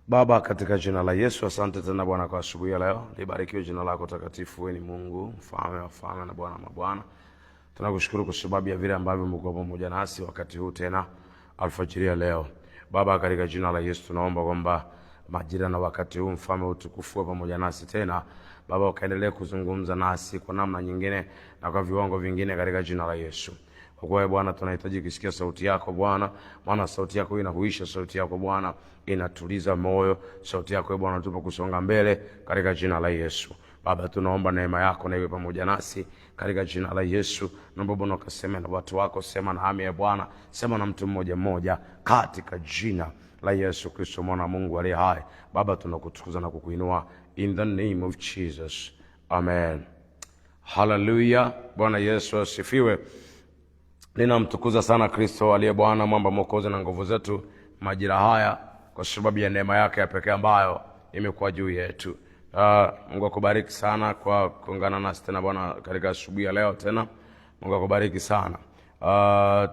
Baba, katika jina la Yesu, asante tena Bwana kwa asubuhi ya leo. Libarikiwe jina lako takatifu. Wewe ni Mungu, mfalme wa falme na Bwana mabwana. Tunakushukuru kwa sababu ya vile ambavyo umekuwa pamoja nasi wakati huu tena alfajiri ya leo. Baba, katika jina la Yesu tunaomba kwamba majira na wakati huu mfalme utukufu pamoja nasi tena. Baba, ukaendelee kuzungumza nasi kwa namna nyingine na kwa viwango vingine katika jina la Yesu. Kwa kuwa Bwana tunahitaji kusikia sauti yako Bwana, maana sauti yako inahuisha, sauti yako Bwana inatuliza moyo, sauti yako Bwana tupo kusonga mbele katika jina la Yesu. Baba, tunaomba neema yako na iwe pamoja nasi katika jina la Yesu. Naomba Bwana ukaseme na watu wako, sema na hami ya Bwana, sema na mtu mmoja mmoja katika jina la Yesu Kristo mwana wa Mungu aliye hai. Baba, tunakutukuza na kukuinua in the name of Jesus. Amen. Hallelujah. Bwana Yesu asifiwe. Ninamtukuza sana Kristo aliye Bwana, mwamba mwokozi na nguvu zetu majira haya, kwa sababu ya neema yake ya pekee ambayo imekuwa juu yetu. Mungu akubariki sana kwa kuungana nasi tena Bwana katika asubuhi ya leo tena. Mungu akubariki sana.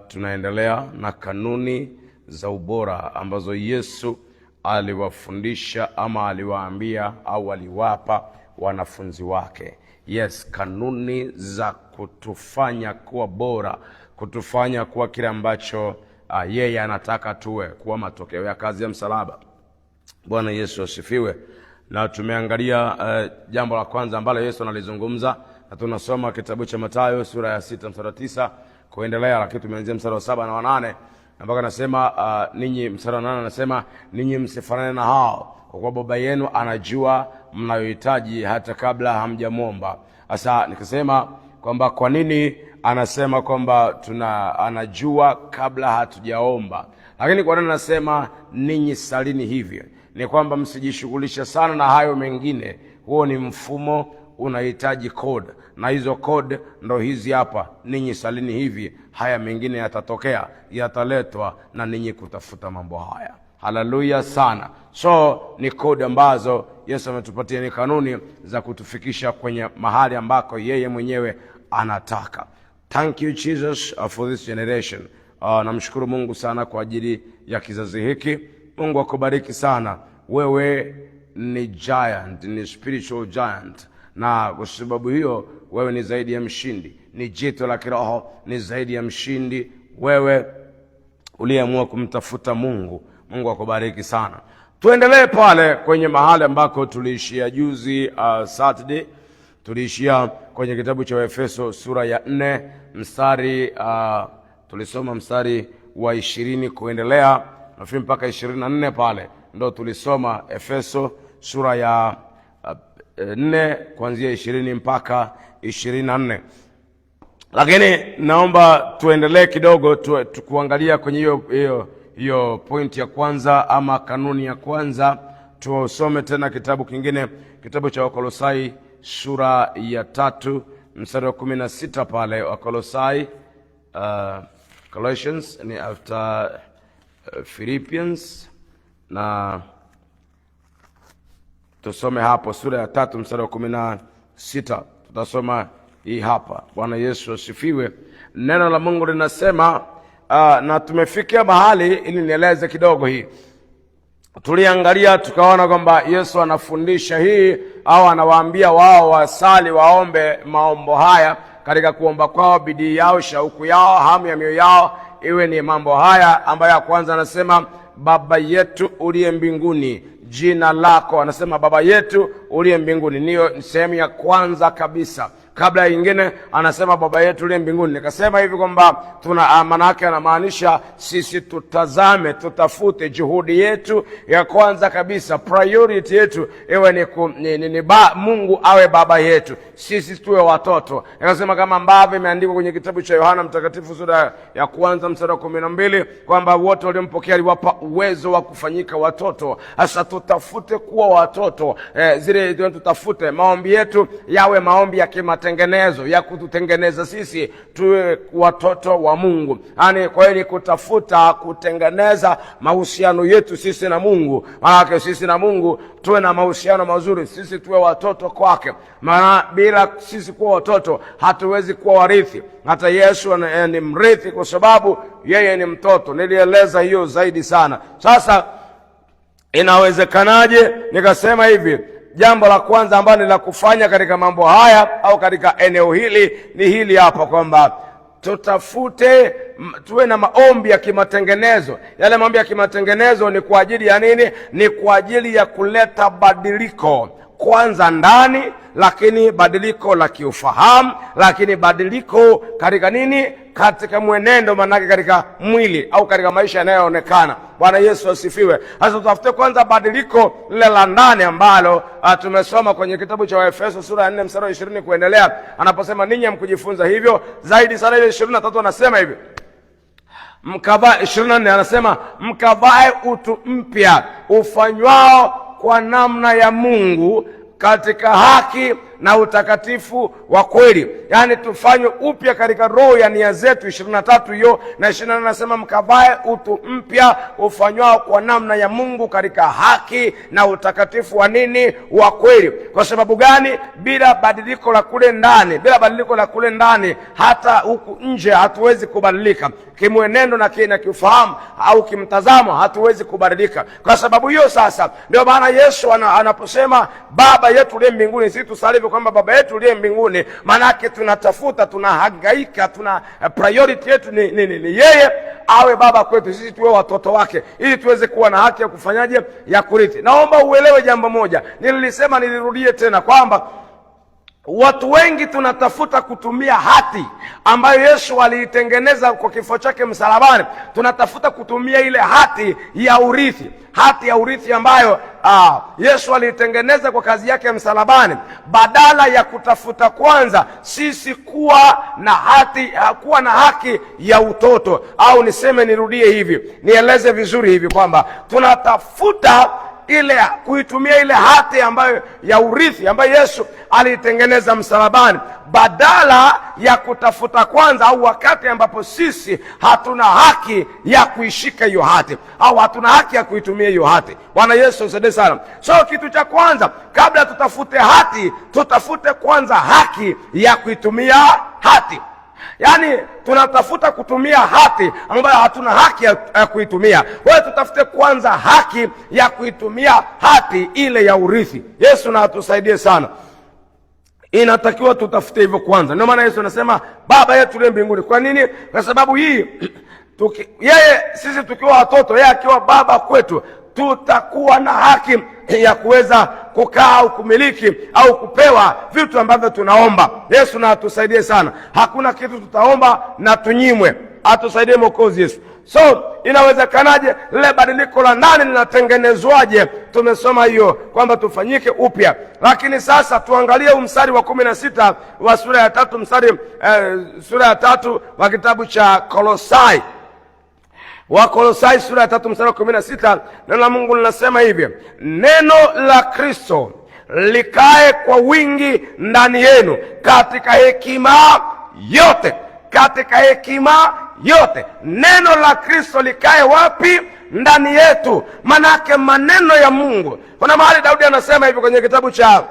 Tunaendelea na kanuni za ubora ambazo Yesu aliwafundisha ama aliwaambia au aliwapa wanafunzi wake. Yes, kanuni za kutufanya kuwa bora, kutufanya kuwa kile ambacho yeye anataka tuwe, kuwa matokeo ya kazi ya msalaba. Bwana Yesu asifiwe. Na tumeangalia jambo la kwanza ambalo Yesu analizungumza, na tunasoma kitabu cha Mathayo sura ya 6 mstari wa 9 kuendelea, lakini tumeanzia mstari wa 7 na wa 8 ambako anasema ninyi, mstari wa 8 anasema ninyi msifanane na hao, kwa kuwa Baba yenu anajua mnayohitaji hata kabla hamjamwomba. Sasa nikasema kwamba kwa nini anasema kwamba anajua kabla hatujaomba, lakini kwa nini anasema ninyi salini hivyo? Ni kwamba msijishughulishe sana na hayo mengine. Huo ni mfumo, unahitaji code, na hizo code ndo hizi hapa: ninyi salini hivi, haya mengine yatatokea, yataletwa na ninyi kutafuta mambo haya. Haleluya sana. So ni code ambazo Yesu ametupatia, ni kanuni za kutufikisha kwenye mahali ambako yeye mwenyewe anataka. Thank you Jesus for this generation. Namshukuru Mungu sana kwa ajili ya kizazi hiki. Mungu akubariki sana. Wewe ni giant, ni spiritual giant, na kwa sababu hiyo wewe ni zaidi ya mshindi, ni jitu la kiroho, ni zaidi ya mshindi. Wewe uliamua kumtafuta Mungu. Mungu akubariki sana. Tuendelee pale kwenye mahali ambako tuliishia juzi Saturday. Tuliishia kwenye kitabu cha Efeso sura ya 4 mstari tulisoma mstari wa 20 kuendelea na mpaka 24 pale ndo tulisoma. Efeso sura ya 4 kuanzia 20 mpaka 24. Lakini naomba tuendelee kidogo tukuangalia kwenye hiyo point ya kwanza ama kanuni ya kwanza. Tuosome tena kitabu kingine, kitabu cha Wakolosai sura ya 3 mstari wa 16 pale. Wakolosai Colossians ni after Philippians, na tusome hapo sura ya 3 mstari wa 16. Tutasoma hii hapa. Bwana Yesu asifiwe. Neno la Mungu linasema na tumefikia mahali, ili nieleze kidogo hii. Tuliangalia tukaona kwamba Yesu anafundisha hii au anawaambia wao wasali, waombe maombo haya. Katika kuomba kwao, bidii yao, shauku yao, hamu ya mioyo yao iwe ni mambo haya ambayo ya kwanza anasema Baba yetu uliye mbinguni, jina lako. Anasema Baba yetu uliye mbinguni, niyo sehemu ya kwanza kabisa. Kabla nyingine anasema Baba yetu uliye mbinguni. Nikasema hivi kwamba maana yake anamaanisha sisi tutazame, tutafute, juhudi yetu ya kwanza kabisa, priority yetu iwe ni Mungu awe baba yetu, sisi tuwe watoto. Nikasema kama ambavyo imeandikwa kwenye kitabu cha Yohana Mtakatifu sura ya 1 mstari wa 12 kwamba wote waliompokea aliwapa uwezo wa kufanyika watoto. Sasa tutafute kuwa watoto, zile tutafute maombi yetu yawe maombi ya tengenezo, ya kututengeneza sisi tuwe watoto wa Mungu. Yaani kwa hiyo ni kutafuta kutengeneza mahusiano yetu sisi na Mungu. Maana sisi na Mungu tuwe na mahusiano mazuri, sisi tuwe watoto kwake. Maana bila sisi kuwa watoto hatuwezi kuwa warithi. Hata Yesu ni mrithi kwa sababu yeye ni mtoto. Nilieleza hiyo zaidi sana. Sasa Inawezekanaje? Nikasema hivi, jambo la kwanza ambalo ni la kufanya katika mambo haya au katika eneo hili ni hili hapa, kwamba tutafute, tuwe na maombi ya kimatengenezo. Yale maombi ya kimatengenezo ni kwa ajili ya nini? Ni kwa ajili ya kuleta badiliko kwanza ndani, lakini badiliko la kiufahamu, lakini badiliko katika nini? Katika mwenendo, manake katika mwili au katika maisha yanayoonekana. Bwana Yesu asifiwe. Sasa tutafute kwanza badiliko lile la ndani ambalo tumesoma kwenye kitabu cha Waefeso sura ya 4 mstari wa 20 kuendelea, anaposema ninyi hamkujifunza hivyo zaidi sana. Ile 23 anasema hivi, mkavae, 24 anasema mkavae utu mpya ufanywao kwa namna ya Mungu katika haki na utakatifu wa kweli. Yani tufanywe upya katika roho ya nia zetu. 23 hiyo na 24 anasema mkavae utu mpya ufanywao kwa namna ya Mungu katika haki na utakatifu wa nini? Wa kweli. Kwa sababu gani? Bila badiliko la kule ndani, bila badiliko la kule ndani, hata huku nje hatuwezi kubadilika. Kimwenendo na kiufahamu au kimtazamo hatuwezi kubadilika. Kwa sababu hiyo sasa ndio maana Yesu anaposema Baba yetu uliye mbinguni, sisi tusali kwamba Baba yetu uliye mbinguni, maana yake tunatafuta, tunahangaika, tuna priority yetu ni yeye awe baba kwetu, sisi tuwe watoto wake, ili tuweze kuwa na haki ya kufanyaje? Ya kurithi. Naomba uelewe jambo moja, nilisema nilirudie tena, kwamba watu wengi tunatafuta kutumia hati ambayo Yesu aliitengeneza kwa kifo chake msalabani. Tunatafuta kutumia ile hati ya urithi, hati ya urithi ambayo Yesu aliitengeneza kwa kazi yake msalabani, badala ya kutafuta kwanza sisi kuwa na haki ya utoto. Au niseme, nirudie hivi, nieleze vizuri hivi, kwamba tunatafuta kuitumia ile hati ambayo ya urithi ambayo Yesu aliitengeneza msalabani, badala ya kutafuta kwanza, au wakati ambapo sisi hatuna haki ya kuishika hiyo hati au hatuna haki ya kuitumia hiyo hati. Bwana Yesu asaidie sana. So kitu cha kwanza, kabla tutafute hati, tutafute kwanza haki ya kuitumia hati. Yaani tunatafuta kutumia hati ambayo hatuna haki ya kuitumia. Wewe tutafute kwanza haki ya kuitumia hati ile ya urithi. Yesu na atusaidie sana. Inatakiwa tutafute hivyo kwanza. Ndio maana Yesu anasema Baba yetu uliye mbinguni. Kwa nini? Kwa sababu hii yeye, sisi tukiwa watoto, yeye akiwa baba kwetu, tutakuwa na haki ya kuweza kukaa au kumiliki au kupewa vitu ambavyo tunaomba. Yesu na atusaidie sana. Hakuna kitu tutaomba na tunyimwe. Atusaidie Mwokozi Yesu. So inawezekanaje? Lile badiliko la ndani linatengenezwaje? Tumesoma hiyo kwamba tufanyike upya. Lakini sasa tuangalie mstari wa 16 wa sura ya 3, sura ya 3 wa kitabu cha Kolosai. Wakolosai sura ya 3 mstari wa 16, neno la Mungu linasema hivi: neno la Kristo likae kwa wingi ndani yenu katika hekima yote. Katika hekima yote. Neno la Kristo likae wapi? Ndani yetu. Manake maneno ya Mungu. Kuna mahali Daudi anasema hivi kwenye kitabu cha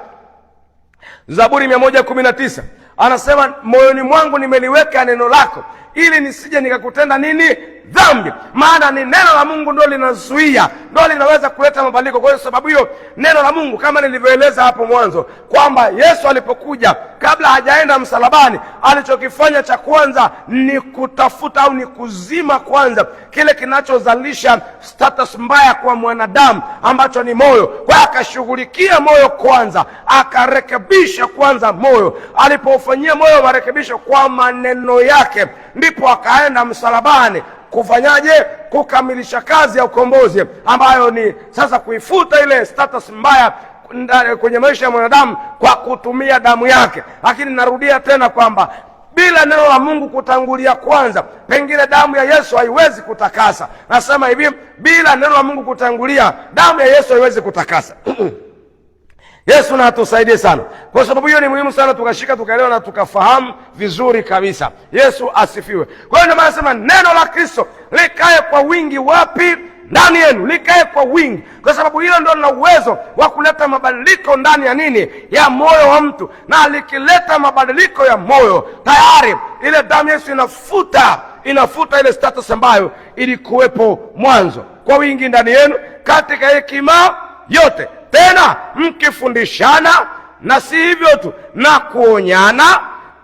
Zaburi 119, anasema moyoni mwangu nimeliweka neno lako, ili nisije nikakutenda nini? Dhambi. Maana ni neno la Mungu ndio linazuia, ndio linaweza kuleta mabadiliko. Kwa hiyo sababu hiyo neno la Mungu, kama nilivyoeleza hapo mwanzo, kwamba Yesu alipokuja, kabla hajaenda msalabani, alichokifanya cha kwanza ni kutafuta au ni kuzima kwanza kile kinachozalisha status mbaya kwa mwanadamu, ambacho ni moyo. Kwa akashughulikia moyo kwanza, akarekebisha kwanza moyo. Alipofanyia moyo marekebisho kwa maneno yake, ndipo akaenda msalabani kufanyaje? Kukamilisha kazi ya ukombozi, ambayo ni sasa kuifuta ile status mbaya kwenye maisha ya mwanadamu kwa kutumia damu yake. Lakini narudia tena kwamba bila neno la Mungu kutangulia kwanza, pengine damu ya Yesu haiwezi kutakasa. Nasema hivi, bila neno la Mungu kutangulia, damu ya Yesu haiwezi kutakasa. Yesu na atusaidie sana. Kwa sababu hiyo ni muhimu sana tukashika, tukaelewa na tukafahamu vizuri kabisa. Yesu asifiwe. Kwa hiyo ndio maana nasema neno la Kristo likae kwa wingi wapi? Ndani yenu. Likae kwa wingi, kwa sababu hilo ndio lina uwezo wa kuleta mabadiliko ndani ya nini? Ya moyo wa mtu. Na likileta mabadiliko ya moyo, tayari ile damu Yesu inafuta ile status ambayo ilikuwepo mwanzo. Kwa wingi ndani yenu katika hekima yote, tena mkifundishana, na si hivyo tu, na kuonyana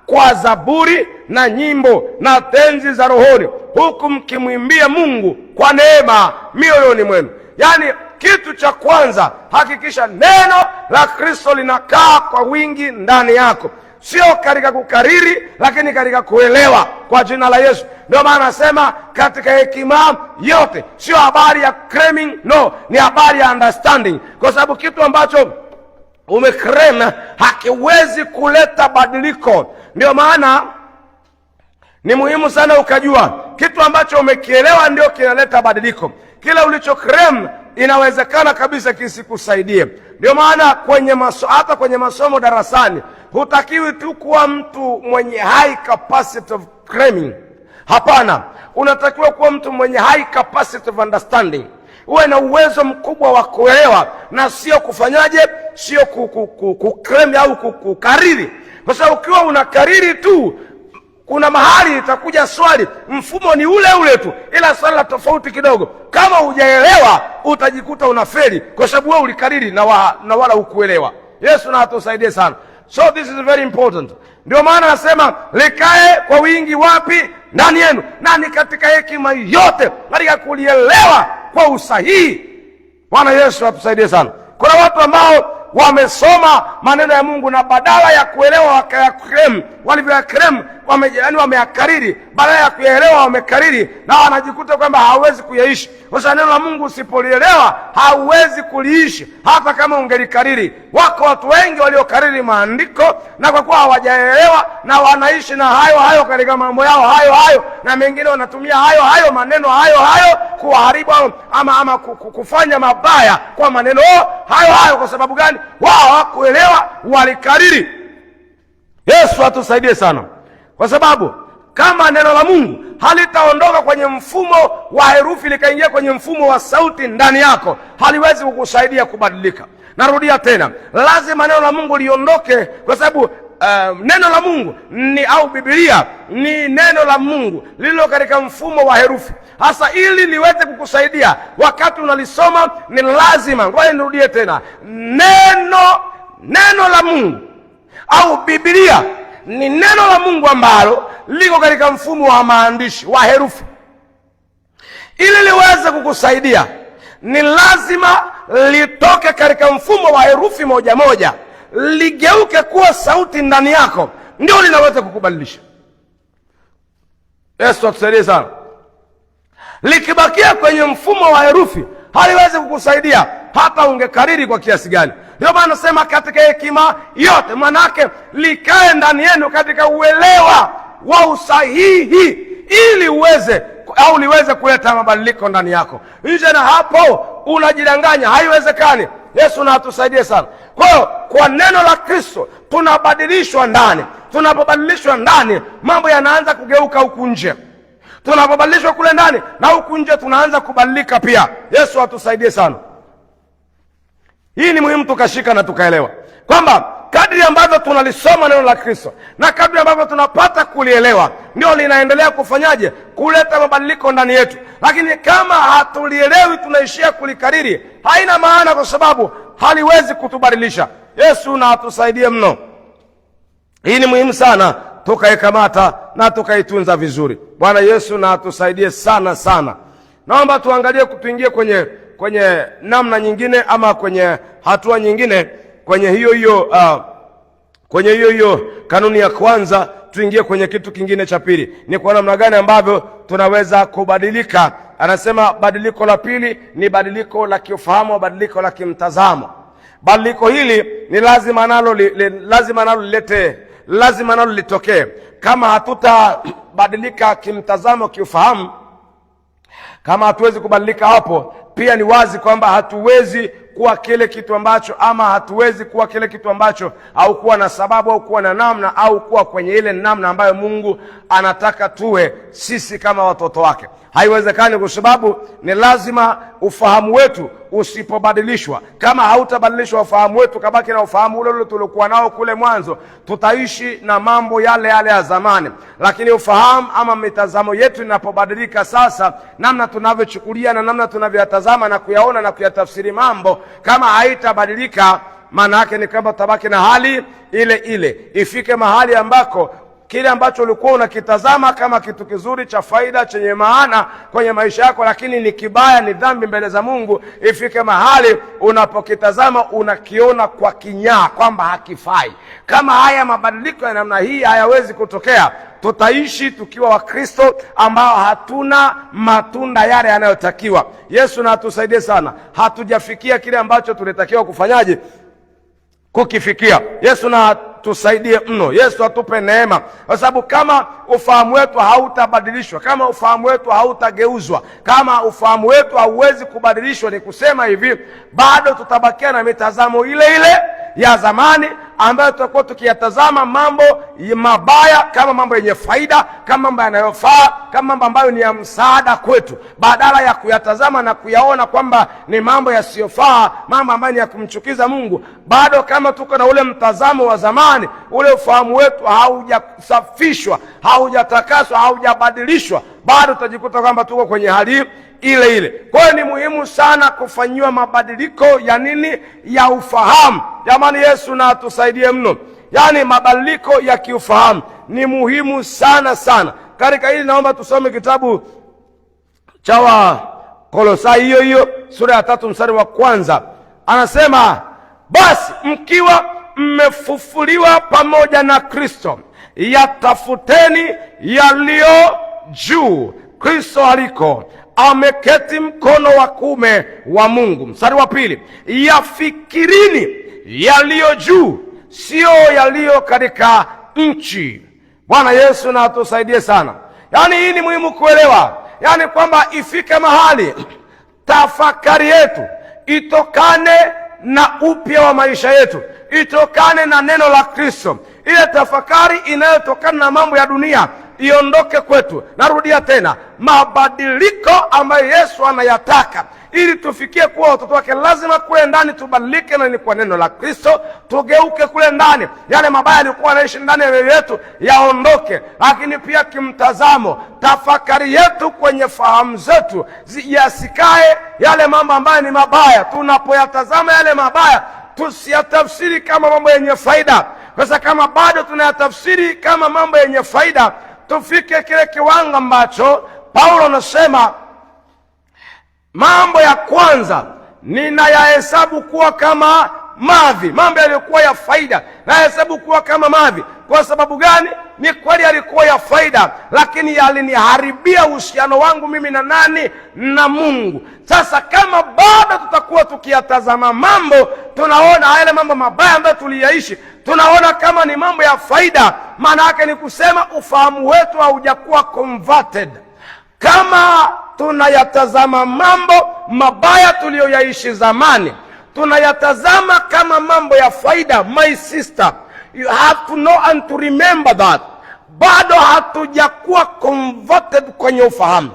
kwa zaburi na nyimbo na tenzi za rohoni, huku mkimwimbia Mungu kwa neema mioyoni mwenu. Yaani, kitu cha kwanza, hakikisha neno la Kristo linakaa kwa wingi ndani yako, sio katika kukariri, lakini katika kuelewa, kwa jina la Yesu. Ndio maana nasema katika hekima yote, sio habari ya cramming, no, ni habari ya understanding, kwa sababu kitu ambacho umecram hakiwezi kuleta badiliko. Ndio maana ni muhimu sana ukajua kitu ambacho umekielewa ndio kinaleta badiliko. Kila ulichocram inawezekana kabisa kisikusaidie. Ndio maana hata kwenye masomo darasani, hutakiwi tu kuwa mtu mwenye high capacity of cramming. Hapana, unatakiwa kuwa mtu mwenye high capacity of understanding. Uwe na uwezo mkubwa wa kuelewa, na sio kufanyaje, sio kukremi au kukariri. Kwa sababu ukiwa unakariri tu, kuna mahali itakuja swali, mfumo ni ule ule tu, ila swali la tofauti kidogo. Kama hujaelewa, utajikuta unafeli, kwa sababu wewe ulikariri na wala hukuelewa. Yesu na atusaidie sana. So this is very important. Ndio maana nasema likae kwa wingi wapi? Ndani yenu, na ni katika hekima yote, katika kulielewa kwa usahihi. Bwana Yesu atusaidie sana. Kuna watu ambao wamesoma maneno ya Mungu, na badala ya kuelewa wakayakrem, walivyoyakrem wameyakariri. Badala ya kuyaelewa wamekariri, na wanajikuta kwamba hawezi kuyaishi. Kwa sababu neno la Mungu usipolielewa hauwezi kuliishi, hata kama ungelikariri. Wako watu wengi waliokariri maandiko, na kwa kuwa hawajaelewa na wanaishi na hayo katika mambo yao hayo, na mengine wanatumia hayo maneno hayo kuharibu ama kufanya mabaya kwa maneno hayo. Kwa sababu gani? Wao hawakuelewa, walikariri. Yesu atusaidie sana, kwa sababu kama neno la Mungu halitaondoka kwenye mfumo wa herufi likaingia kwenye mfumo wa sauti ndani yako, haliwezi kukusaidia kubadilika. Narudia tena, lazima neno la Mungu liondoke, kwa sababu neno la Mungu au Biblia ni neno la Mungu lililo katika mfumo wa herufi. Hasa ili liweze kukusaidia wakati unalisoma, ni lazima, ngoja nirudie tena, neno la Mungu au Biblia ni neno la Mungu ambalo liko katika mfumo wa maandishi wa herufi. Ili liweze kukusaidia, ni lazima litoke katika mfumo wa herufi moja moja, ligeuke kuwa sauti ndani yako, ndio linaweza kukubadilisha. Yesu atusaidie sana. Likibakia kwenye mfumo wa herufi, haliwezi kukusaidia hata ungekariri kwa kiasi gani. Ndio maana nasema katika hekima yote, manake likae ndani yenu katika uelewa wa usahihi, ili liweze kuleta mabadiliko ndani yako. Nje na hapo unajidanganya, haiwezekani. Yesu na atusaidie sana. Kwa hiyo kwa neno la Kristo tunabadilishwa ndani. Tunapobadilishwa ndani, mambo yanaanza kugeuka huku nje. Tunapobadilishwa kule ndani, na huku nje tunaanza kubadilika pia. Yesu atusaidie sana. Hii ni muhimu tukashika na tukaelewa kwamba kadri ambavyo tunalisoma neno la Kristo na kadri ambavyo tunapata kulielewa, ndio linaendelea kufanyaje? Kuleta mabadiliko ndani yetu. Lakini kama hatulielewi, tunaishia kulikariri, haina maana, kwa sababu haliwezi kutubadilisha. Yesu na atusaidie mno. Hii ni muhimu sana tukaikamata na tukaitunza vizuri. Bwana Yesu na atusaidie sana sana. Naomba tuangalie, tuingie kwenye namna nyingine, ama kwenye hatua nyingine, kwenye hiyo kanuni ya kwanza, tuingie kwenye kitu kingine cha pili. Ni kwa namna gani ambavyo tunaweza kubadilika. Anasema badiliko la pili ni badiliko la kiufahamu, badiliko la kimtazamo. Badiliko hili ni lazima nalo litokee. Kama hatutabadilika kimtazamo, kiufahamu, kama hatuwezi kubadilika hapo, pia ni wazi kwamba hatuwezi kuwa kile kitu ambacho, au kuwa na sababu, au kuwa na namna, au kuwa kwenye ile namna ambayo Mungu anataka tuwe sisi kama watoto wake. Haiwezekani, kwa sababu ni lazima ufahamu wetu usipobadilishwa, kama hautabadilishwa ufahamu wetu, kabaki na ufahamu ule ule tuliokuwa nao kule mwanzo, tutaishi na mambo yale yale ya zamani. Lakini ufahamu ama mitazamo yetu inapobadilika sasa, namna tunavyochukulia na namna tunavyoyatazama na kuyaona na kuyatafsiri mambo, kama haitabadilika, maana yake ni kwamba tutabaki na hali ile ile. Ifike mahali ambako kile ambacho ulikuwa unakitazama kama kitu kizuri cha faida chenye maana kwenye maisha yako, lakini ni kibaya, ni dhambi mbele za Mungu, ifike mahali unapokitazama unakiona kwa kinyaa kwamba hakifai. Kama haya mabadiliko ya namna hii hayawezi kutokea, tutaishi tukiwa Wakristo ambao hatuna matunda yale yanayotakiwa. Yesu na atusaidie sana. Hatujafikia kile ambacho tulitakiwa kufanyaje? Kukifikia. Yesu na tusaidie mno. Yesu atupe neema, kwa sababu kama ufahamu wetu hautabadilishwa, kama ufahamu wetu hautageuzwa, kama ufahamu wetu hauwezi kubadilishwa, ni kusema hivi, bado tutabakia na mitazamo ile ile ya zamani, ambayo tutakuwa tukiyatazama mambo mabaya kama mambo yenye faida, kama mambo yanayofaa, kama mambo ambayo ni ya msaada kwetu, badala ya kuyatazama na kuyaona kwamba ni mambo yasiyofaa, mambo ambayo ni ya kumchukiza Mungu. Bado kama tuko na ule mtazamo wa zamani, ule ufahamu wetu haujasafishwa, haujatakaswa, haujabadilishwa, bado tutajikuta kwamba tuko kwenye hali ile ile. Kwa hiyo ni muhimu sana kufanyiwa mabadiliko ya nini? Ya ufahamu. Jamani, Yesu na atusaidie mno. Yaani mabadiliko ya kiufahamu ni muhimu sana sana. Katika hili naomba tusome kitabu cha Wakolosai hiyo sura ya 3 mstari wa 1. Anasema, basi mkiwa mmefufuliwa pamoja na Kristo, yatafuteni yaliyo juu, Kristo aliko ameketi mkono wa kuume wa Mungu. Mstari wa 2, yafikirini yaliyo juu, sio yaliyo katika nchi. Bwana Yesu na atusaidie sana. Yaani hii ni muhimu kuelewa, yaani kwamba ifike mahali tafakari yetu itokane na upya wa maisha yetu, itokane na neno la Kristo. Ile tafakari inayotokana na mambo ya dunia iondoke kwetu. Narudia tena, mabadiliko ambayo Yesu anayataka ili tufikie kuwa watoto wake, lazima kule ndani tubadilike, na ni kwa neno la Kristo. Tugeuke kule ndani, yale mabaya yalikuwa yanaishi ndani ya mioyo yetu yaondoke. Lakini pia kimtazamo, tafakari yetu kwenye fahamu zetu yasikae yale mambo ambayo ni mabaya. Tunapoyatazama yale mabaya, tusiyatafsiri kama mambo yenye faida. Sasa kama bado tunayatafsiri kama mambo yenye faida, tufike kile kiwango ambacho Paulo anasema, mambo ya kwanza ninayahesabu kuwa kama mavi. Mambo yaliyokuwa ya faida nayahesabu kuwa kama mavi. Kwa sababu gani? Ni kweli yalikuwa ya faida, lakini yaliniharibia uhusiano wangu mimi na nani? Na Mungu. Sasa kama bado tutakuwa tukiyatazama mambo, tunaona yale mambo mabaya ambayo tuliyaishi, tunaona kama ni mambo ya faida, maana yake ni kusema ufahamu wetu haujakuwa converted. Kama tunayatazama mambo mabaya tuliyoyaishi zamani, tunayatazama kama mambo ya faida, my sister, you have to know and to remember that bado hatujakuwa converted kwenye ufahamu.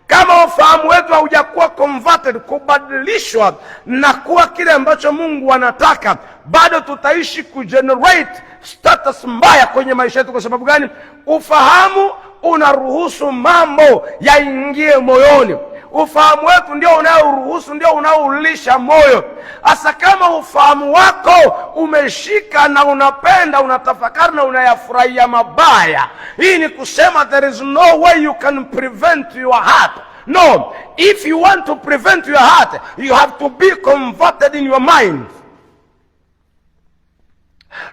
Kama ufahamu wetu haujakuwa converted, kubadilishwa na kuwa kile ambacho Mungu anataka, bado tutaishi kugenerate status mbaya kwenye maisha yetu. Kwa sababu gani? Ufahamu unaruhusu mambo yaingie moyoni. Ufahamu wetu ndio unaoruhusu, ndio unaoulisha moyo. Hasa kama ufahamu wako umeshika na unapenda, unatafakari na unayafurahia mabaya, hii ni kusema there is no way you can prevent your heart. No, if you want to prevent your heart, you have to be converted in your mind.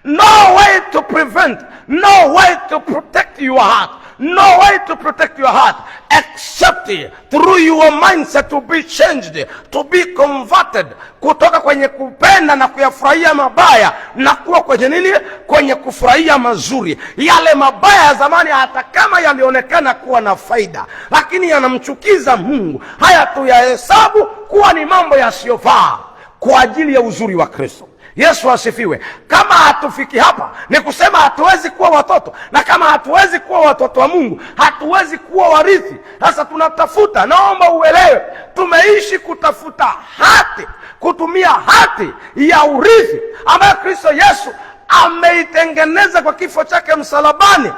No way to prevent, no way to protect your heart, no way to protect your heart except through your mindset to be changed, to be converted, kutoka kwenye kupenda na kuyafurahia mabaya na kuwa kwenye nini? Kwenye kufurahia mazuri. Yale mabaya ya zamani, hata kama yalionekana kuwa na faida, lakini yanamchukiza Mungu, haya tuyahesabu kuwa ni mambo yasiyofaa kwa ajili ya uzuri wa Kristo. Yesu asifiwe. Kama hatufiki hapa, ni kusema hatuwezi kuwa watoto, na kama hatuwezi kuwa watoto wa Mungu, hatuwezi kuwa warithi. Sasa tunatafuta, naomba uelewe, tumeishi kutafuta hati, kutumia hati ya urithi ambayo Kristo Yesu ameitengeneza kwa kifo chake msalabani.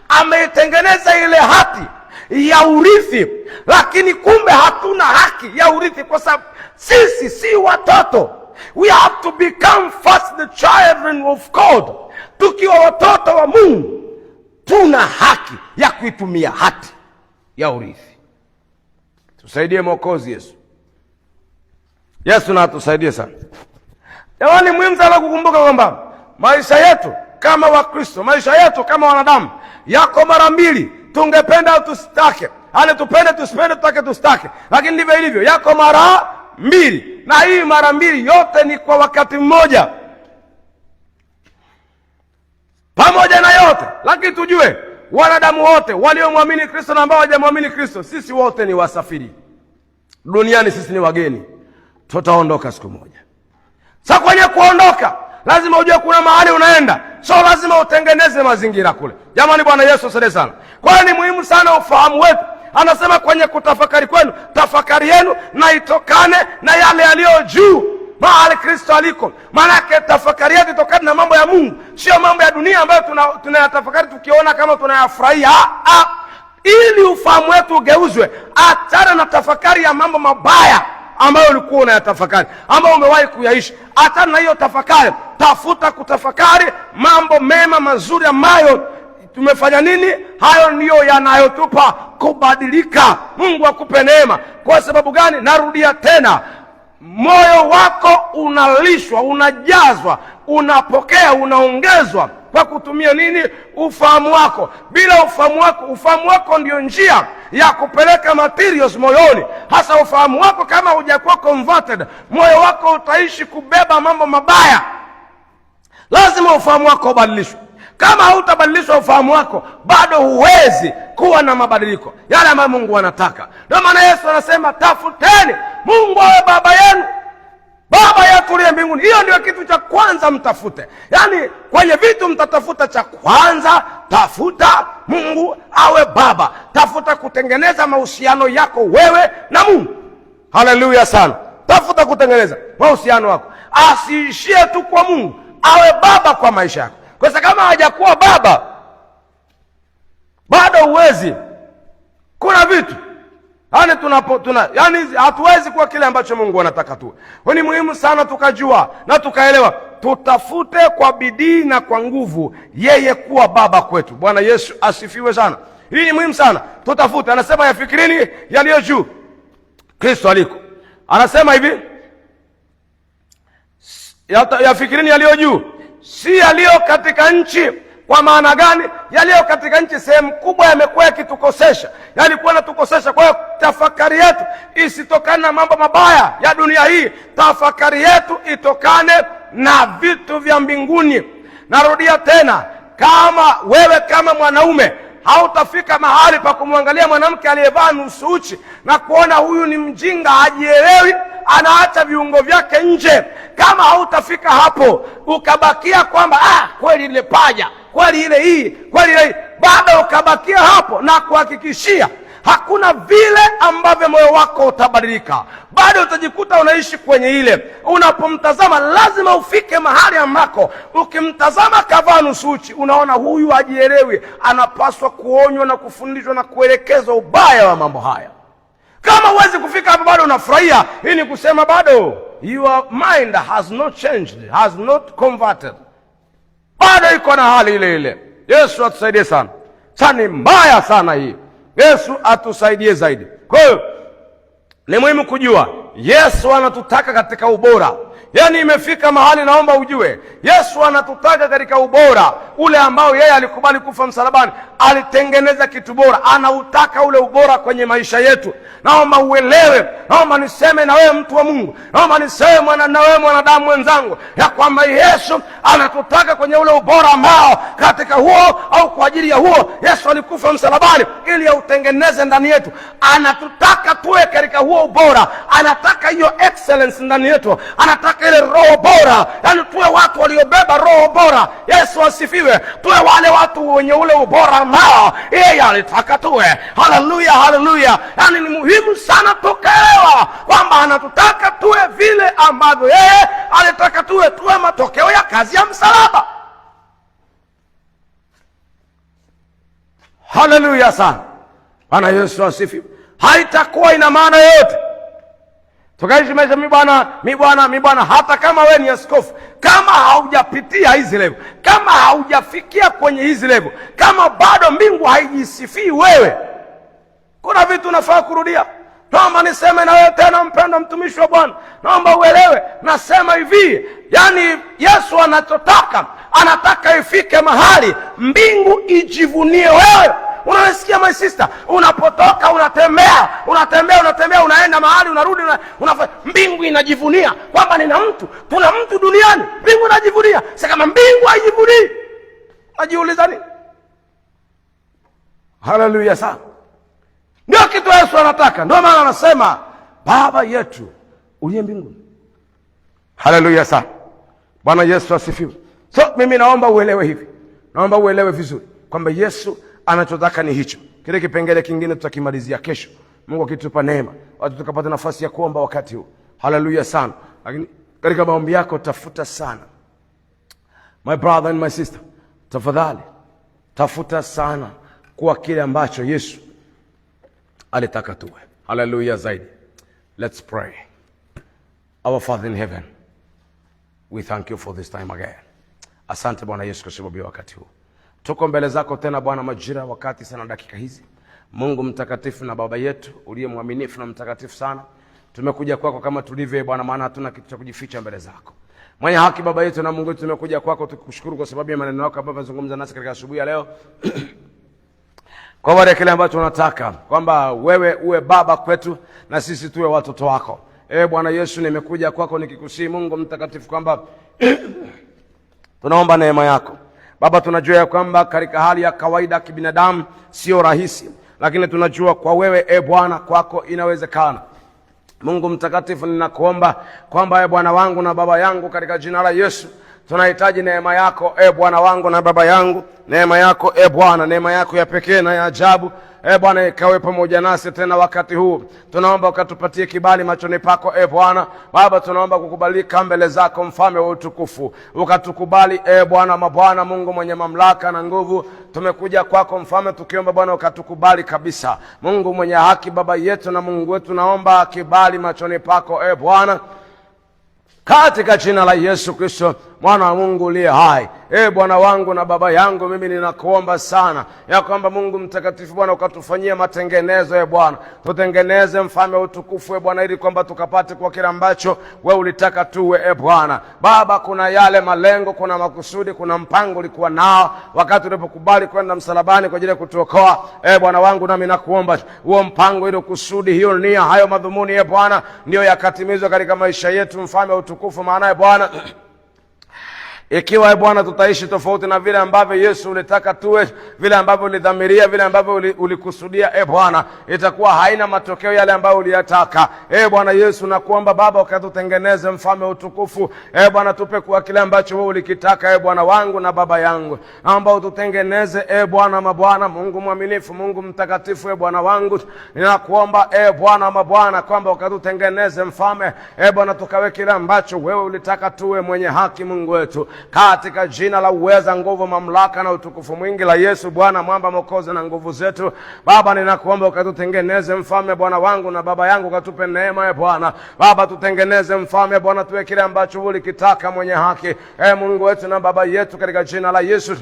Ameitengeneza ile hati ya urithi, lakini kumbe hatuna haki ya urithi kwa sababu sisi si watoto. We have to become first the children of God. Tukiwa watoto wa Mungu, tuna haki ya kuitumia hati ya urithi. Tusaidie Mwokozi Yesu. Yesu na atusaidie sana. Jamani, muhimu sana kukumbuka kwamba maisha yetu kama Wakristo, maisha yetu kama wanadamu yako mara mbili. Tungependa au tusitake, yani tupende tusipende, tutake tusitake, lakini ndivyo ilivyo, yako mara mbili. Na hii mara mbili yote ni kwa wakati mmoja. Pamoja na yote, lakini tujue wanadamu wote waliomwamini Kristo na ambao hawajamwamini Kristo, sisi wote ni wasafiri duniani, sisi ni wageni. Tutaondoka siku moja. Sasa kwenye kuondoka lazima ujue kuna mahali unaenda, so lazima utengeneze mazingira kule. Jamani, Bwana Yesu asifiwe sana. Kwa hiyo ni muhimu sana ufahamu wetu. Anasema kwenye kutafakari kwenu, tafakari yenu na itokane na yale yaliyo juu, mahali Kristo aliko. Maana yake tafakari yetu itokane na mambo ya Mungu, sio mambo ya dunia ambayo tunayatafakari tukiona kama tunayafurahia. Ili ufahamu wetu ugeuzwe, achana na tafakari ya mambo mabaya ambayo ulikuwa unayatafakari, ambayo umewahi kuyaishi. Achana na hiyo tafakari, tafuta kutafakari mambo mema mazuri ambayo tumefanya nini. Hayo ndiyo yanayotupa kubadilika. Mungu akupe neema. Kwa sababu gani? Narudia tena, moyo wako unalishwa, unajazwa, unapokea, unaongezwa kwa kutumia nini? Ufahamu wako. Bila ufahamu wako ndio njia ya kupeleka materials moyoni. Hasa ufahamu wako kama hujakuwa converted, moyo wako utaishi kubeba mambo mabaya. Lazima ufahamu wako ubadilishwe. Kama hautabadilishwa ufahamu wako, bado huwezi kuwa na mabadiliko yale ambayo Mungu anataka. Ndio maana Yesu anasema, tafuteni Mungu awe baba yenu, Baba yetu uliye mbinguni. Hiyo ndio kitu cha kwanza mtafute. Yaani kwenye vitu mtatafuta, cha kwanza tafuta Mungu awe baba. Tafuta kutengeneza mahusiano yako wewe na Mungu. Haleluya sana. Tafuta kutengeneza mahusiano yako, asiishie tu kwa Mungu, awe baba kwa maisha yako. Kwa sababu kama hajakuwa baba, bado huwezi. Kuna vitu yani hatuwezi kuwa kile ambacho Mungu anataka tuwe. Ni muhimu sana tukajua na tukaelewa, tutafute kwa bidii na kwa nguvu yeye kuwa baba kwetu. Bwana Yesu asifiwe sana. Hii ni muhimu sana, tutafute. Anasema yafikirini yaliyo juu, Kristo aliko. Anasema hivi, yafikirini yaliyo juu, si yaliyo katika nchi. Kwa maana gani? Yaliyo katika nchi sehemu kubwa yamekuwa yakitukosesha, yalikuwa natukosesha. Kwa hiyo tafakari yetu isitokane na mambo mabaya ya dunia hii. Tafakari yetu itokane na vitu vya mbinguni. Narudia tena, kama wewe kama mwanaume hautafika mahali pa kumwangalia mwanamke aliyevaa nusu uchi na kuona huyu ni mjinga, hajielewi, anaacha viungo vyake nje, kama hautafika hapo ukabakia kwamba kweli ile paja, kweli ile hii, kweli ile hii, bado ukabakia hapo, na kuhakikishia hakuna vile ambavyo moyo wako utabadilika. Bado utajikuta unaishi kwenye ile. Unapomtazama lazima ufike mahali ambako ukimtazama kavaa nusu uchi, unaona huyu hajielewi, anapaswa kuonywa na kufundishwa na kuelekezwa ubaya wa mambo haya. Kama huwezi kufika hapo, bado unafurahia, hii ni kusema bado your mind has not changed, has not converted, bado iko na hali ile ile. Yesu atusaidie sana. Sani mbaya sana hii. Yesu atusaidie zaidi. Kwa hiyo ni muhimu kujua Yesu anatutaka katika ubora. Yaani imefika mahali naomba ujue, Yesu anatutaka katika ubora ule ambao yeye alikubali kufa msalabani. Alitengeneza kitu bora, anautaka ule ubora kwenye maisha yetu. Naomba uelewe, naomba niseme na wewe mtu wa Mungu, naomba niseme na wewe mwanadamu mwenzangu, ya kwamba Yesu anatutaka kwenye ule ubora ambao katika huo au kwa ajili ya huo Yesu alikufa msalabani ili autengeneze ndani yetu. Anatutaka tuwe katika huo ubora, anataka hiyo excellence ndani yetu, anataka anataka ile roho bora, yani tuwe watu waliobeba roho bora. Yesu asifiwe. Tuwe wale watu wenye ule ubora nao yeye alitaka tuwe. Haleluya, haleluya. Yani ni muhimu sana tukaelewa kwamba anatutaka tuwe vile ambavyo yeye alitaka tuwe. Tuwe matokeo ya kazi ya msalaba. Haleluya sana. Bwana Yesu asifiwe. Haitakuwa ina maana yote tukaishi maisha mi bwana, hata kama we ni askofu, kama haujapitia hizi level, kama haujafikia kwenye hizi level, kama bado mbingu haijisifii wewe, kuna vitu unafaa kurudia. Naomba niseme na wewe tena, mpendwa mtumishi wa Bwana, naomba uelewe. Nasema hivi, yani Yesu anataka ifike mahali mbingu ijivunie wewe. Unasikia my sister, unapotoka unatembea unaenda mahali unarudi mbingu inajivunia kwamba tuna mtu duniani. Mbingu inajivunia. Sasa kama mbingu haijivunii, najiuliza nini? Haleluya sana. Ndio kitu Yesu anataka. Ndio maana anasema Baba yetu uliye mbinguni. Haleluya sana. Bwana Yesu asifiwe. So mimi naomba uelewe hivi. Naomba uelewe vizuri kwamba Yesu anachotaka ni hicho. Kile kipengele kingine tutakimalizia kesho, Mungu akitupa neema, watu tukapata nafasi ya kuomba wakati huu. Haleluya sana. Lakini katika maombi yako tafuta sana, my brother and my sister, tafadhali tafuta sana kuwa kile ambacho Yesu alitaka tuwe. Haleluya zaidi. Let's pray. Our Father in heaven, we thank you for this time again. Asante Bwana Yesu kwa sababu ya wakati huu. Tuko mbele zako tena Bwana, majira, wakati sana, dakika hizi. Mungu mtakatifu na Baba yetu uliye mwaminifu na mtakatifu sana, tumekuja kwako kama tulivyo Bwana, maana hatuna kitu cha kujificha mbele zako. Mwenye haki Baba yetu na Mungu wetu, tumekuja kwako tukikushukuru kwa sababu ya maneno yako ambayo umezungumza nasi katika asubuhi ya leo. Kwa wale kile ambacho unataka kwamba wewe uwe baba kwetu na sisi tuwe watoto wako. Bwana Yesu, nimekuja kwako nikikusii Mungu mtakatifu kwamba tunaomba neema yako. Baba, tunajua kwamba katika hali ya kawaida kibinadamu sio rahisi, lakini tunajua kwa wewe Bwana, kwako inawezekana. Mungu mtakatifu, ninakuomba kwamba Bwana wangu na Baba yangu, katika jina la Yesu tunahitaji neema yako Bwana wangu na Baba yangu. Neema yako Bwana, neema yako ya pekee na ya ajabu Bwana, ikawe pamoja nasi tena wakati huu. Tunaomba ukatupatie kibali machoni pako Bwana. Baba, tunaomba kukubalika mbele zako, mfalme wa utukufu. Ukatukubali Bwana mabwana, Mungu mwenye mamlaka na nguvu. Tumekuja kwako mfalme tukiomba Bwana ukatukubali kabisa. Mungu mwenye haki, Baba yetu na Mungu wetu, naomba kibali machoni pako Bwana, katika jina la Yesu Kristo, mwana wa Mungu uliye hai. Bwana wangu na Baba yangu, mimi ninakuomba sana ya kwamba Mungu mtakatifu Bwana ukatufanyia matengenezo Bwana. Tutengeneze mfalme wa utukufu Bwana, ili kwamba tukapate kwa kile ambacho wewe ulitaka tuwe Bwana. Baba, kuna yale malengo, kuna makusudi, kuna mpango ulikuwa nao wakati ulipokubali kwenda msalabani kwa ajili ya kutuokoa Bwana wangu, nami nakuomba huo mpango, ile kusudi, hiyo nia, hayo madhumuni Bwana ndio yakatimizwe katika maisha yetu, mfalme wa utukufu. Maana Bwana, ikiwa Bwana tutaishi tofauti na vile ambavyo Yesu ulitaka tuwe, vile ambavyo ulidhamiria, vile ambavyo ulikusudia Bwana, itakuwa haina matokeo yale ambayo uliyataka Bwana Yesu. Nakuomba Baba ukatutengeneze mfalme wa utukufu Bwana, tupe kwa kile ambacho wewe ulikitaka Bwana wangu na Baba yangu. Naomba ututengeneze Bwana mabwana, Mungu mwaminifu, Mungu mtakatifu Bwana wangu. Ninakuomba Bwana mabwana kwamba ukatutengeneze mfalme Bwana, tukawe kile ambacho wewe ulitaka tuwe, mwenye haki Mungu wetu, katika jina la uweza, nguvu, mamlaka na utukufu mwingi la Yesu Bwana, mwamba mwokozi na nguvu zetu. Baba, ninakuomba ukatutengeneze mfalme Bwana wangu na Baba yangu, ukatupe neema Bwana. Baba, tutengeneze mfalme Bwana, tuwe kile ambacho ulikitaka, mwenye haki Mungu wetu na Baba yetu, katika jina la Yesu.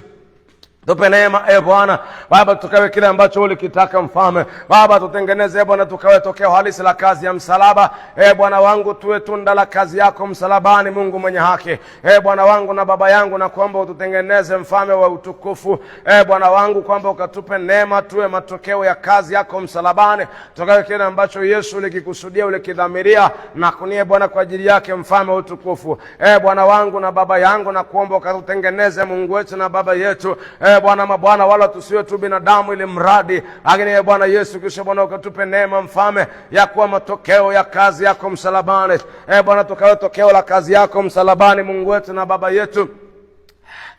Tupe neema Bwana. Baba, tukawe kile ambacho ulikitaka mfalme. Baba, tutengeneze Bwana, tukawe tokeo halisi la kazi ya msalaba Bwana wangu, tuwe tunda la kazi yako msalabani, Mungu mwenye haki Bwana wangu na Baba yangu, na kwamba ututengeneze mfalme wa utukufu Bwana wangu, kwamba ukatupe neema tuwe matokeo ya kazi yako msalabani, tukawe kile ambacho Yesu ulikikusudia, ulikidhamiria na kunie Bwana kwa ajili yake, mfalme wa utukufu Bwana wangu na Baba yangu, na kuomba ukatutengeneze Mungu wetu na Baba yetu Bwana mabwana, wala tusiwe tu binadamu ili mradi, lakini Bwana Yesu Kristo Bwana ukatupe neema mfalme ya kuwa matokeo ya kazi yako msalabani. Bwana tukawe tokeo la kazi yako msalabani, Mungu wetu na Baba yetu,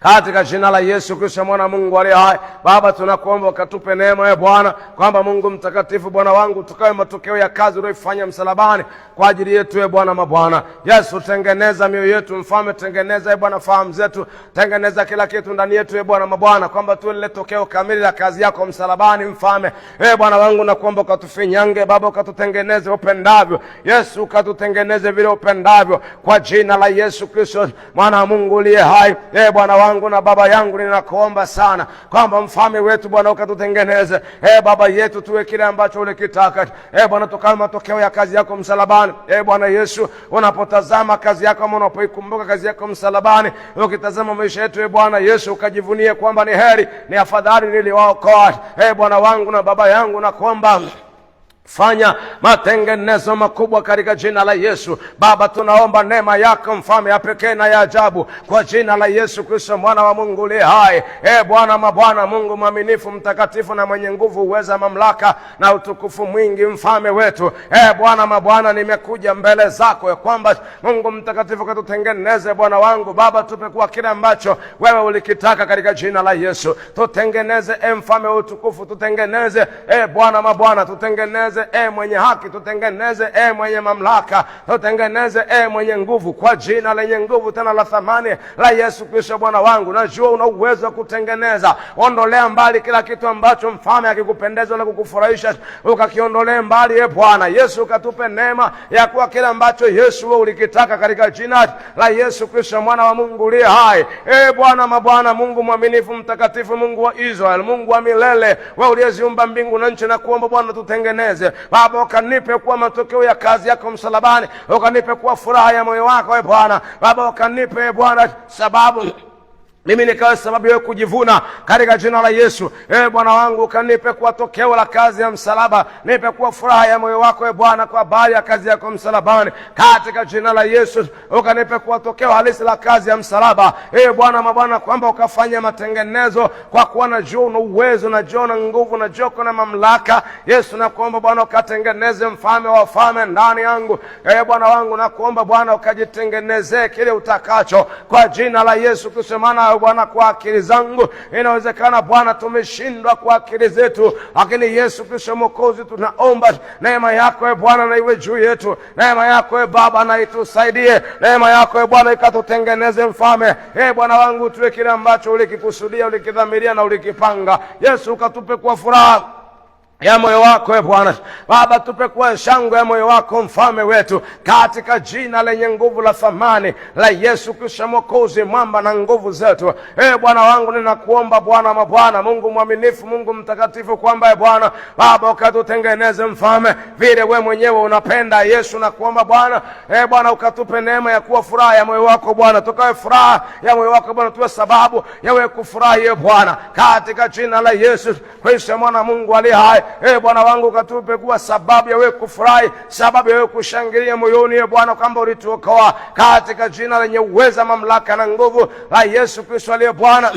katika jina la Yesu Kristo mwana Mungu aliye hai. Baba tunakuomba ukatupe neema Bwana, kwamba Mungu mtakatifu Bwana wangu tukawe matokeo ya kazi uliyofanya msalabani kwa ajili yetu Bwana mabwana. Yesu tengeneza mioyo yetu mfalme, tengeneza Bwana fahamu zetu, tengeneza kila kitu ndani yetu Bwana mabwana, kwamba tuwe lile tokeo kamili la kazi yako msalabani mfalme. Bwana wangu nakuomba ukatufinyange Baba, ukatutengeneze upendavyo Yesu, ukatutengeneze vile upendavyo kwa jina la Yesu Kristo mwana wa Mungu aliye hai. Bwana wangu na Baba yangu ninakuomba sana kwamba mfalme wetu Bwana ukatutengeneze Baba yetu tuwe kile ambacho ulikitaka Bwana, tukawe matokeo ya kazi yako msalabani. Bwana Yesu, unapotazama kazi yako ama unapoikumbuka kazi yako msalabani, ukitazama maisha yetu Bwana Yesu, ukajivunie kwamba ni heri, ni afadhali niliwaokoa Bwana wangu na Baba yangu nakuomba fanya matengenezo makubwa katika jina la Yesu. Baba tunaomba neema yako mfalme ya pekee na ya ajabu kwa jina la Yesu Kristo mwana wa Mungu aliye hai. Bwana mabwana, Mungu mwaminifu, mtakatifu na mwenye nguvu, uweza, mamlaka na utukufu mwingi, mfalme wetu. Bwana mabwana, nimekuja mbele zako ya kwamba Mungu mtakatifu katutengeneze Bwana wangu Baba, tupe kuwa kile ambacho wewe ulikitaka katika jina la Yesu. Tutengeneze mfalme wa utukufu, tutengeneze Bwana mabwana, tutengeneze mwenye haki, tutengeneze mwenye mamlaka, tutengeneze mwenye nguvu kwa jina lenye nguvu tena la thamani la Yesu Kristo Bwana wangu. Najua una uwezo wa kutengeneza. Ondolea mbali kila kitu ambacho mfalme hakikupendeza na kukufurahisha, ukakiondolea mbali Bwana Yesu, ukatupe neema ya kuwa kile ambacho Yesu wewe ulikitaka katika jina la Yesu Kristo mwana wa Mungu aliye hai. Bwana mabwana, Mungu mwaminifu, mtakatifu, Mungu wa Israeli, Mungu wa milele, wewe uliyeziumba mbingu na nchi, na kuomba Bwana tutengeneze Baba, ukanipe kuwa matokeo ya kazi yako msalabani, ukanipe kuwa furaha ya moyo wako Bwana. Baba ukanipe Bwana sababu mimi nikawe sababu ya kujivuna katika jina la Yesu. Bwana wangu ukanipe kuwa tokeo la kazi ya msalaba, nipe kuwa furaha ya moyo wako Bwana kwa habari ya kazi yako msalabani katika jina la Yesu. Ukanipe kuwa tokeo halisi la kazi ya msalaba Bwana mabwana, kwamba ukafanya matengenezo kwa kuwa na juu na uwezo na juu na nguvu na joko na mamlaka Yesu. Na kuomba Bwana ukatengeneze mfalme wa wafalme ndani yangu Bwana wangu, na kuomba Bwana ukajitengenezee kile utakacho kwa jina la Yesu Kristo. Maana Bwana kwa akili zangu inawezekana Bwana tumeshindwa kwa akili zetu, lakini Yesu Kristo Mwokozi tunaomba neema yako Bwana na iwe juu yetu. Neema yako Baba na itusaidie. Neema yako Bwana ikatutengeneze mfalme Bwana wangu, tuwe kile ambacho ulikikusudia, ulikidhamiria na ulikipanga Yesu. Ukatupe kwa furaha ya moyo wako Bwana Baba, tupe kuwa shangwe ya moyo wako mfalme wetu, katika jina lenye nguvu la thamani la Yesu Kristo Mwokozi, mwamba na nguvu zetu. Bwana wangu ninakuomba Bwana mabwana, Mungu mwaminifu, Mungu mtakatifu, kwamba Bwana Baba ukatutengeneze mfalme vile we mwenyewe unapenda Yesu. Na kuomba Bwana Bwana ukatupe neema ya kuwa furaha ya moyo wako Bwana, tukawe furaha ya moyo wako Bwana, tuwe sababu ya wewe kufurahi Bwana, katika jina la Yesu Kristo mwana Mungu aliye hai. Bwana wangu ukatupe kuwa sababu ya wewe kufurahi, sababu ya wewe kushangilia moyoni Bwana, kwamba ulituokoa, katika jina lenye uweza, mamlaka na nguvu la Yesu Kristo aliye Bwana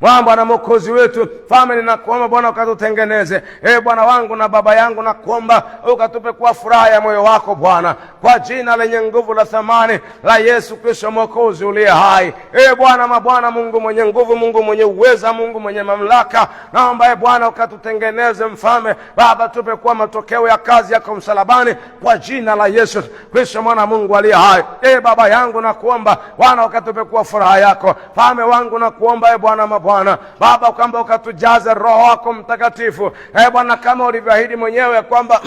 mwamba na mwokozi wetu. Mfalme ninakuomba Bwana ukatutengeneze Bwana wangu na Baba yangu, na kuomba ukatupe kuwa furaha ya moyo wako Bwana, kwa jina lenye nguvu la thamani la Yesu Kristo Mwokozi uliye hai. Bwana mabwana, Mungu mwenye nguvu, Mungu mwenye uweza, Mungu mwenye mamlaka, naomba Bwana ukatutengeneze mfalme Baba, tupe kuwa matokeo ya kazi yako msalabani kwa jina la Yesu Kristo mwana Mungu aliye hai. Baba yangu na kuomba Bwana ukatupe kuwa furaha yako. Mfalme wangu na kuomba Bwana mabwana Baba, kwamba ukatujaze Roho wako Mtakatifu Bwana, kama ulivyoahidi mwenyewe kwamba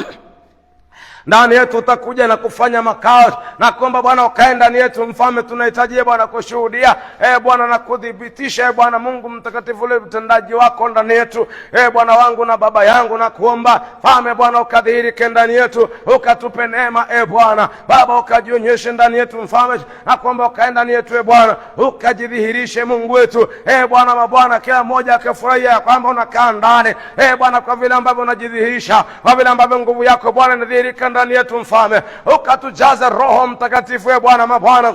ndani yetu utakuja na kufanya makao, na kuomba Bwana ukae ndani yetu mfalme. Tunahitaji Bwana kushuhudia Bwana na kudhibitisha Bwana Mungu mtakatifu ule utendaji wako ndani yetu Bwana wangu na Baba yangu, na kuomba mfalme Bwana ukadhihirike ndani yetu, ukatupe neema Bwana Baba, ukajionyeshe ndani yetu mfalme, na kuomba ukae ndani yetu Bwana, ukajidhihirishe Mungu wetu Bwana mabwana, kila mmoja akafurahia kwamba unakaa ndani Bwana, kwa vile ambavyo unajidhihirisha, kwa vile ambavyo nguvu yako Bwana inadhihirika ndani yetu mfalme, ukatujaze Roho Mtakatifu Bwana mabwana.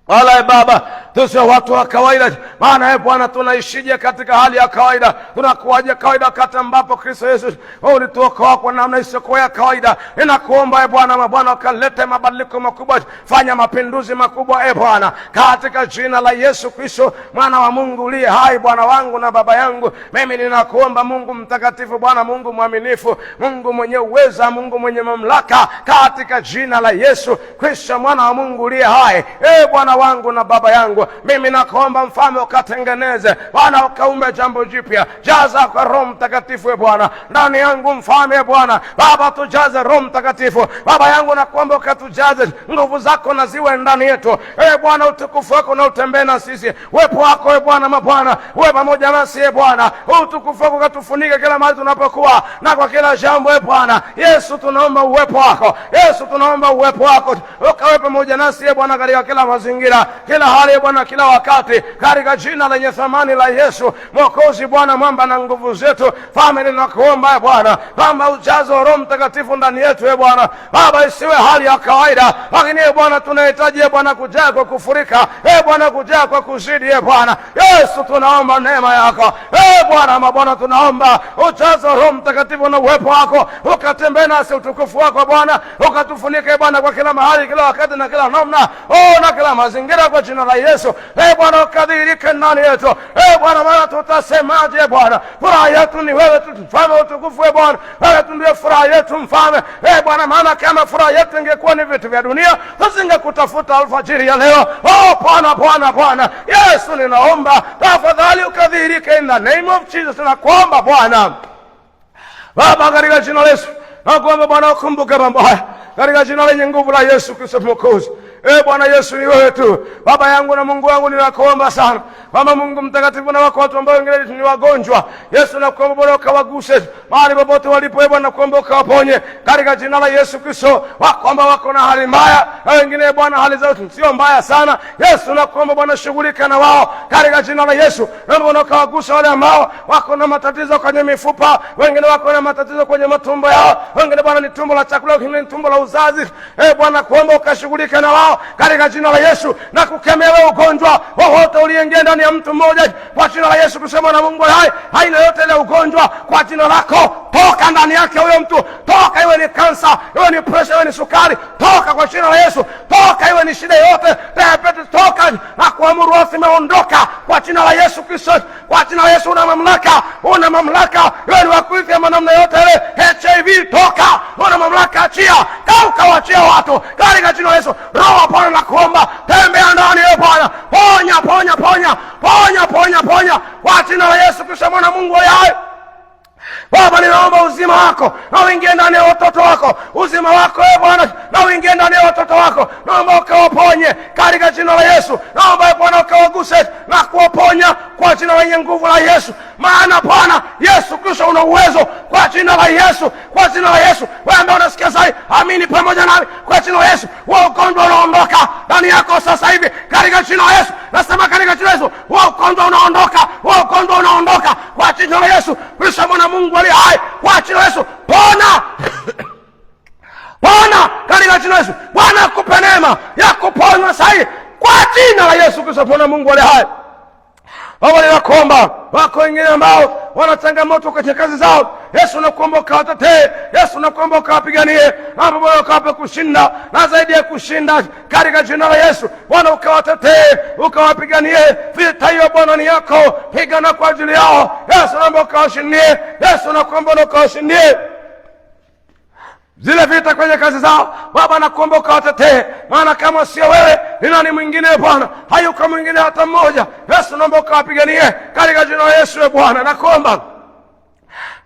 Wala Baba tusio watu wa kawaida. Maana Bwana tunaishije katika hali ya kawaida? Tunakuwaje kawaida wakati ambapo Kristo Yesu ulituokoa kwa namna isiyokuwa ya kawaida? Ninakuomba Bwana, mabwana, ukalete mabadiliko makubwa, fanya mapinduzi makubwa Bwana, katika jina la Yesu Kristo mwana wa Mungu uliye hai. Bwana wangu na baba yangu, mimi ninakuomba Mungu mtakatifu, Bwana Mungu mwaminifu, Mungu mwenye uweza, Mungu mwenye mamlaka, katika jina la Yesu Kristo mwana wa Mungu uliye hai. Bwana wangu na baba yangu, mimi nakuomba mfalme, ukatengeneze Bwana, ukaumbe jambo jipya. Jaza kwa Roho Mtakatifu Bwana ndani yangu mfalme. Bwana Baba, tujaze Roho Mtakatifu. Baba yangu nakuomba ukatujaze, nguvu zako na ziwe ndani yetu. Bwana, utukufu wako na utembee na sisi. Uwepo wako Bwana mabwana uwe pamoja nasi Bwana. Utukufu wako ukatufunike kila mahali tunapokuwa na kwa kila jambo Bwana. Yesu tunaomba uwepo wako. Yesu tunaomba uwepo wako ukawe pamoja nasi Bwana, katika kila mazingira, kila hali Bwana, kila wakati, katika jina lenye thamani la Yesu Mwokozi, Bwana mwamba na nguvu zetu. Family nakuomba Bwana kwamba ujaze Roho Mtakatifu ndani yetu Bwana. Baba, isiwe hali ya kawaida, lakini Bwana tunahitaji Bwana kujaa kwa kufurika Bwana, kujaa kwa kuzidi Bwana. Yesu tunaomba neema yako Bwana mabwana, tunaomba ujaze Roho Mtakatifu na uwepo wako ukatembee nasi, utukufu wako Bwana ukatufunike Bwana, kwa kila mahali, kila wakati na kila namna na kila mazingira, kwa jina la Yesu Bwana ukadhihirike ndani yetu Bwana. Maana tutasemaje Bwana? Furaha yetu ni wewe tu mfalme, utukufu Bwana, wewe tu ndiye furaha yetu mfalme Bwana. Maana kama furaha yetu ingekuwa ni vitu vya dunia, tusingekutafuta alfajiri ya leo Bwana. Yesu ninaomba tafadhali ukadhihirike in the name of Jesus. Tunakuomba Bwana Baba, katika jina la Yesu nakuomba Bwana, ukumbuke mambo haya katika jina lenye nguvu la Yesu Kristo Mwokozi. Bwana Yesu ni wewe tu Baba yangu na Mungu wangu, ninakuomba sana Baba Mungu mtakatifu, na wako watu ambao wengine ni wagonjwa Yesu, nakuomba Bwana ukawaguse mahali popote walipo Bwana, nakuomba ukawaponye katika jina la Yesu Kristo. Wako ambao wako na hali mbaya na wengine Bwana hali zao sio mbaya sana Yesu, nakuomba Bwana shughulika na wao katika jina la Yesu. Naomba ukawaguse wale ambao wako na matatizo kwenye mifupa, wengine wako na matatizo kwenye matumbo yao, wengine Bwana ni tumbo la chakula, wengine ni tumbo la uzazi Bwana, kuomba ukashughulika na wao katika jina la Yesu, na kukemea ugonjwa wowote uliingia ndani ya mtu mmoja kwa jina la Yesu. Kusema na Mungu hai, haina yote ile ugonjwa kwa jina lako, toka ndani yake huyo mtu, toka, iwe ni kansa, iwe ni pressure, iwe ni sukari, toka kwa jina la Yesu, toka, iwe ni shida yote diabetes, toka na kuamuru umeondoka kwa jina la Yesu Kristo. Kwa jina la Yesu una mamlaka, iwe ni wakuithi ama namna yote ile HIV, toka, una mamlaka, achia, ukawachia watu katika jina la Yesu. Roho Bwana nakuomba, tembea ndani Bwana, ponya kwa jina la Yesu Kristo mwana Mungu hai. Baba, ninaomba uzima wako na uingie ndani ya watoto wako, uzima wako Bwana na uingie ndani ya watoto wako. Naomba ukawaponye katika jina la Yesu. Naomba Bwana ukawaguse na kuwaponya kwa jina lenye nguvu la Yesu. Maana Bwana Yesu Kristo una uwezo, kwa jina la Yesu, kwa jina la Yesu. Wewe ambaye unasikia sasa, amini pamoja nami kwa jina la Yesu. Wewe ugonjwa unaondoka ndani yako sasa hivi katika jina la Yesu. Nasema katika jina la Yesu, wewe ugonjwa unaondoka, kwa jina la Yesu. Kristo mwana Mungu aliye hai, kwa jina la Yesu, pona katika jina la Yesu. Bwana akupe neema ya kuponywa sasa kwa jina la Yesu Kristo mwana Mungu aliye hai. Baba, ninakuomba wako wengine ambao wana changamoto kwenye kazi zao Yesu, nakuomba ukawatetee Yesu, nakuomba ukawapiganie, na Bwana ukawape kushinda na zaidi ya kushinda katika jina la Yesu. Bwana ukawatetee, ukawapiganie, vita hiyo Bwana ni yako, pigana kwa ajili yao Yesu, naomba ukawashindie Yesu, nakuomba ukawashindie zile vita kwenye kazi zao Baba, nakuomba ukawatetee, maana kama sio wewe ni nani mwingine Bwana? Hayuko mwingine hata mmoja Yesu, naomba ukawapiganie katika jina la Yesu Bwana. Nakuomba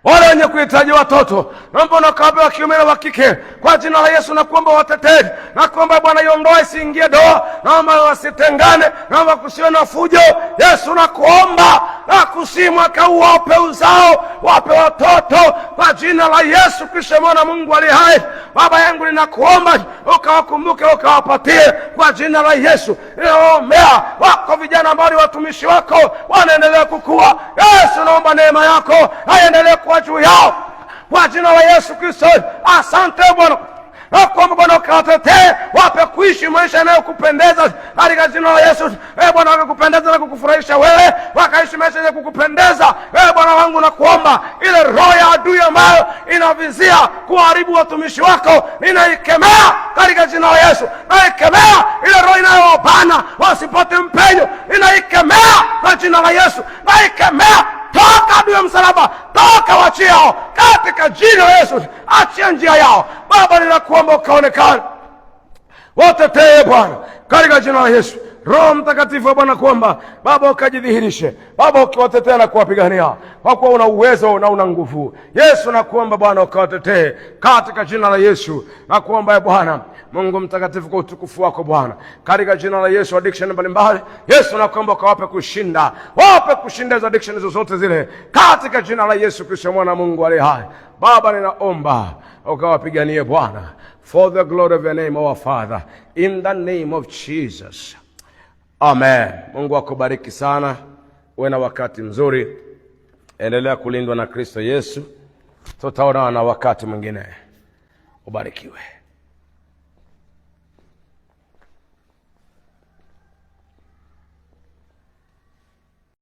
wale wenye kuhitaji watoto, naomba unakawape wa kiume na wa kike kwa jina la Yesu, nakuomba watetee. Nakuomba Bwana hiyo ndoa isiingie doa, naomba wasitengane, naomba kusiwe na fujo Yesu, nakuomba na kusimwaka uwape uzao, wape watoto kwa jina la Yesu Kristo mwana Mungu aliye hai. Baba yangu ninakuomba ukawakumbuke, ukawapatie kwa jina la Yesu. Ninaombea wako vijana ambao ni watumishi wako, wanaendelea kukua Yesu, naomba neema yako aendelee kwa juu yao kwa jina la Yesu Kristo. Asante Bwana na kuomba Bwana ukawatetee, wape kuishi maisha yanayokupendeza katika jina la Yesu. Bwana wakakupendeza na kukufurahisha wewe, wakaishi maisha ya kukupendeza. Bwana wangu na kuomba ile roho ya adui ambayo inavizia kuharibu watumishi wako, ninaikemea katika jina la Yesu. Naikemea ile roho inayowabana wasipate mpenyo, ninaikemea kwa jina la Yesu. Naikemea, toka adui ya msalaba, toka wachia hao katika jina la Yesu. Achia njia yao Baba, ninakuomba ukaonekane, watetee Bwana katika jina la Yesu. Roho Mtakatifu Bwana kuomba Baba ukajidhihirishe Baba, ukiwatetea na kuwapigania, kwa kuwa una uwezo na una nguvu. Yesu nakuomba Bwana ukawatetee katika jina la Yesu. Nakuomba Bwana Mungu mtakatifu kwa utukufu wako Bwana, katika jina la Yesu. Addiction mbalimbali Yesu nakuomba ukawape kushinda, wape kushinda hizo addiction zozote zile katika jina la Yesu Kristo mwana Mungu aliye hai. Baba ninaomba ukawapiganie Bwana, for the glory of your name our Father, in the name of Jesus. Amen. Mungu akubariki sana. Uwe na wakati mzuri. Endelea kulindwa na Kristo Yesu. Tutaonana na wakati mwingine. Ubarikiwe.